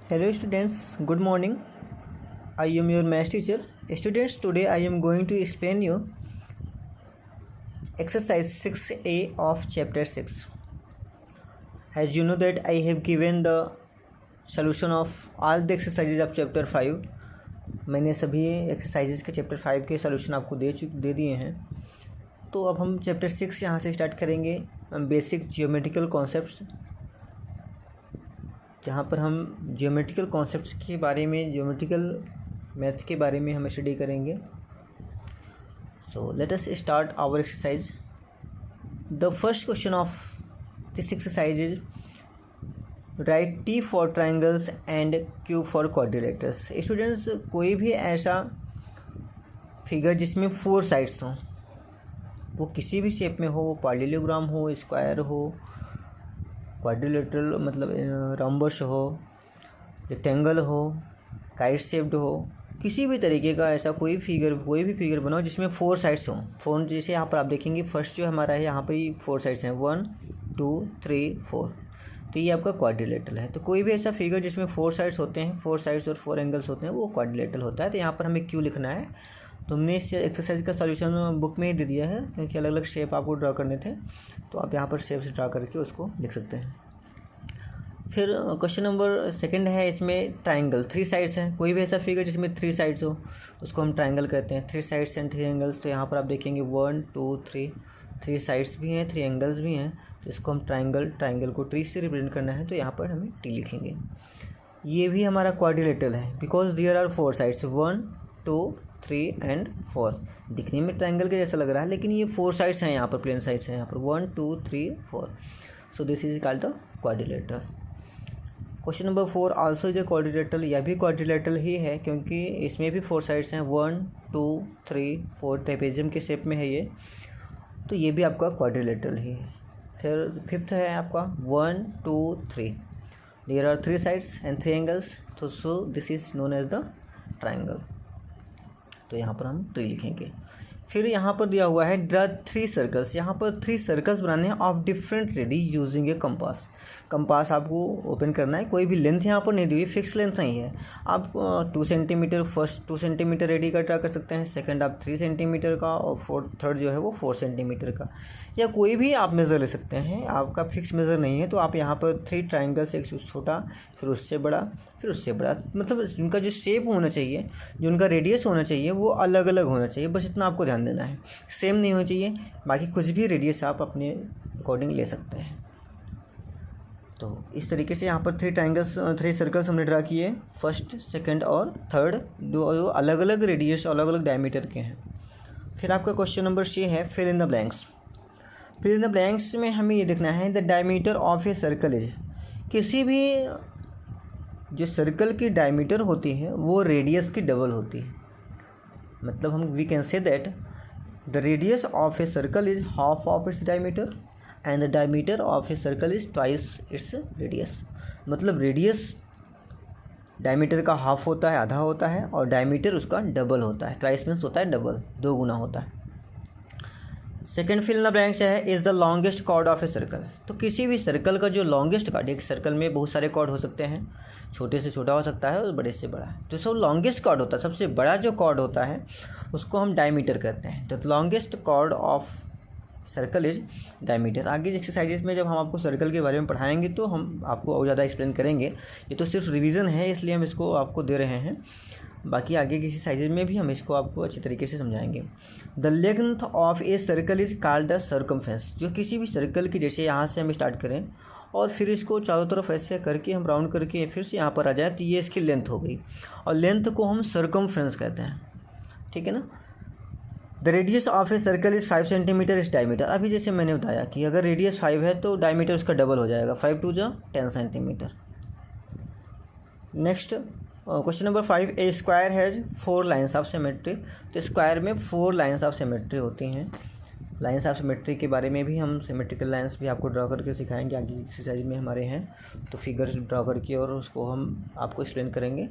Hello students, good morning. I am your math teacher. Students, today I am going to explain you exercise 6A of chapter 6. As you know that I have given the solution of all the exercises of chapter 5. मैंने सभी exercises के chapter 5 के solution आपको दे दिए हैं। तो अब हम चैप्टर 6 यहाँ से स्टार्ट करेंगे, बेसिक जियोमेट्रिकल कॉन्सेप्ट्स, जहाँ पर हम जियोमेट्रिकल कॉन्सेप्ट्स के बारे में, जियोमेट्रिकल मैथ के बारे में हम स्टडी करेंगे। So let us start our exercise. The first question of this exercise is write T for triangles and Q for quadrilaterals. Students, कोई भी ऐसा फिगर जिसमें 4 साइड्स हों, वो किसी भी शेप में हो, वो पैरेललोग्राम हो, स्क्वायर हो, क्वाड्रिलेटरल मतलब रॉम्बस हो, रेक्टेंगल हो, काइट शेप्ड हो, किसी भी तरीके का ऐसा कोई भी फिगर बनाओ जिसमें 4 साइड्स हों। 4 जैसे यहाँ पर आप देखेंगे, फर्स्ट जो हमारा है यहाँ पर ही 4 साइड्स हैं, 1 2 3 4, तो ये आपका क्वाड्रिलेटरल है। तो कोई भी ऐसा फिगर जिसमें 4 साइड्स होते हैं, 4 साइड्स और 4 एंगल्स होते हैं, वो क्वाड्रिलेटरल होता है। तो यहाँ पर हमें क्यू लिखना है। तो हमने इस एक्सरसाइज का सॉल्यूशन बुक में ही दे दिया है, क्योंकि अलग अलग शेप आपको ड्रा करने थे, तो आप यहाँ पर शेप्स ड्रा करके उसको लिख सकते हैं। फिर क्वेश्चन नंबर सेकंड है, इसमें ट्राइंगल 3 साइड्स हैं। कोई भी ऐसा फिगर जिसमें 3 साइड्स हो उसको हम ट्राइंगल कहते हैं। 3 साइड्स एंड 3 एंगल्स। तो यहाँ पर आप देखेंगे 1 2 3 साइड्स भी हैं, 3 एंगल्स भी हैं। तो इसको हम ट्राइंगल को ट्री से रिप्रेजेंट करना है, तो यहाँ पर हमें टी लिखेंगे। ये भी हमारा क्वाड्रिलेटरल है, because there are 4 sides, 1 2 3 and 4। दिखने में ट्राइंगल के जैसा लग रहा है, लेकिन ये 4 साइड्स हैं, यहाँ पर प्लेन साइड्स हैं, यहाँ पर 1 2 3 4। सो this is called the quadrilateral. Question number 4 also is a quadrilateral. यह भी क्वाड्रिलेटरल ही है, क्योंकि इसमें भी 4 साइड्स हैं, 1 2 3 4, ट्रेपेजियम के शेप में है ये, तो ये भी आपका क्वाड्रिलेटरल ही है। फिर फिफ्थ है आपका 1 2 3, there are 3 sides and 3 angles, तो so this is known as the triangle. तो यहाँ पर हम 3 लिखेंगे। फिर यहाँ पर दिया हुआ है ड्रा 3 सर्कल्स। यहाँ पर 3 सर्कल्स बनाने हैं of different ready using A compass. Compass आपको ओपन करना है। कोई भी लेंथ यहाँ पर नहीं दी हुई, फिक्स लेंथ नहीं है। आप 2 सेंटीमीटर, फर्स्ट 2 सेंटीमीटर रेडी का ड्रा कर सकते हैं, सेकंड आप 3 सेंटीमीटर का, और थर्ड जो है वो 4 सेंटीमीटर का, या कोई भी आप मेज़र ले सकते हैं। आपका फिक्स मेज़र नहीं है, तो आप यहाँ पर 3 ट्राइंगल्स, एक छोटा, फिर उससे बड़ा, फिर उससे बड़ा, मतलब उनका जो शेप होना चाहिए, जो उनका रेडियस होना चाहिए, वो अलग अलग होना चाहिए। बस इतना आपको ध्यान देना है, सेम नहीं होना चाहिए। बाकी कुछ भी रेडियस आप अपने अकॉर्डिंग ले सकते हैं। तो इस तरीके से यहाँ पर 3 सर्कल्स हमने ड्रा किए, फर्स्ट, सेकंड और थर्ड, दो अलग अलग रेडियस, अलग अलग डायमीटर के हैं। फिर आपका क्वेश्चन नंबर 6 है fill in the blanks. Fill in the blanks में हमें ये देखना है the diameter of a circle is. किसी भी जो सर्कल की डायमीटर होती है वो रेडियस की डबल होती है। मतलब हम we can say that the radius of a circle is half of its diameter and the diameter of a circle is twice its radius. मतलब रेडियस डायमीटर का हाफ होता है, आधा होता है, और डायमीटर उसका डबल होता है। ट्वाइस मीन्स होता है डबल, 2 गुना होता है। Second fill in the blanks है is the longest chord of a circle. तो किसी भी सर्कल का जो लॉन्गेस्ट कॉर्ड, एक सर्कल में बहुत सारे कॉर्ड हो सकते हैं, छोटे से छोटा हो सकता है और बड़े से बड़ा, तो सब लॉन्गेस्ट कॉर्ड होता है। सबसे बड़ा जो कॉर्ड होता है उसको हम डायमीटर कहते हैं। तो longest chord of circle is diameter. आगे एक्सरसाइजेस में जब हम आपको सर्कल के बारे में पढ़ाएंगे तो हम आपको और ज़्यादा एक्सप्लेन करेंगे। ये तो सिर्फ रिवीजन है, इसलिए हम इसको आपको दे रहे हैं। बाकी आगे की एक्सरसाइजेज में भी हम इसको आपको अच्छी तरीके से समझाएंगे। The length of a circle is called the circumference. जो किसी भी सर्कल की, जैसे यहाँ से हम स्टार्ट करें और फिर इसको चारों तरफ ऐसे करके हम राउंड करके फिर से यहाँ पर आ जाए, तो ये इसकी लेंथ हो गई, और लेंथ को हम सर्कमफेरेंस कहते हैं। ठीक है ना। The radius of a circle is 5 centimetre इस डायमीटर। अभी जैसे मैंने बताया कि अगर रेडियस 5 है तो डायमीटर उसका डबल हो जाएगा, 5 2 जा 10 centimetre. Next question number 5 A square has 4 lines of symmetry. तो स्क्वायर में 4 लाइन्स ऑफ सिमेट्री होती हैं। लाइन्स ऑफ सिमेट्री के बारे में भी हम सिमेट्रिकल लाइन्स भी आपको ड्रा करके सिखाएंगे आगे एक्सरसाइज में हमारे हैं, तो फिगर्स ड्रा करके और उसको हम आपको एक्सप्लेन करेंगे।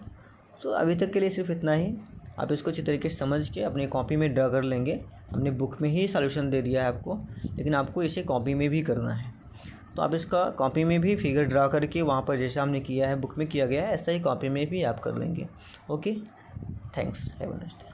तो अभी तक के लिए सिर्फ इतना ही। आप इसको अच्छी तरीके से समझ के अपनी कॉपी में ड्रा कर लेंगे। हमने बुक में ही सॉल्यूशन दे दिया है आपको, लेकिन आपको इसे कॉपी में भी करना है। तो आप इसका कॉपी में भी फिगर ड्रा करके वहाँ पर जैसा हमने किया है बुक में किया गया है ऐसा ही कॉपी में भी आप कर लेंगे। Okay, thanks, have a nice day.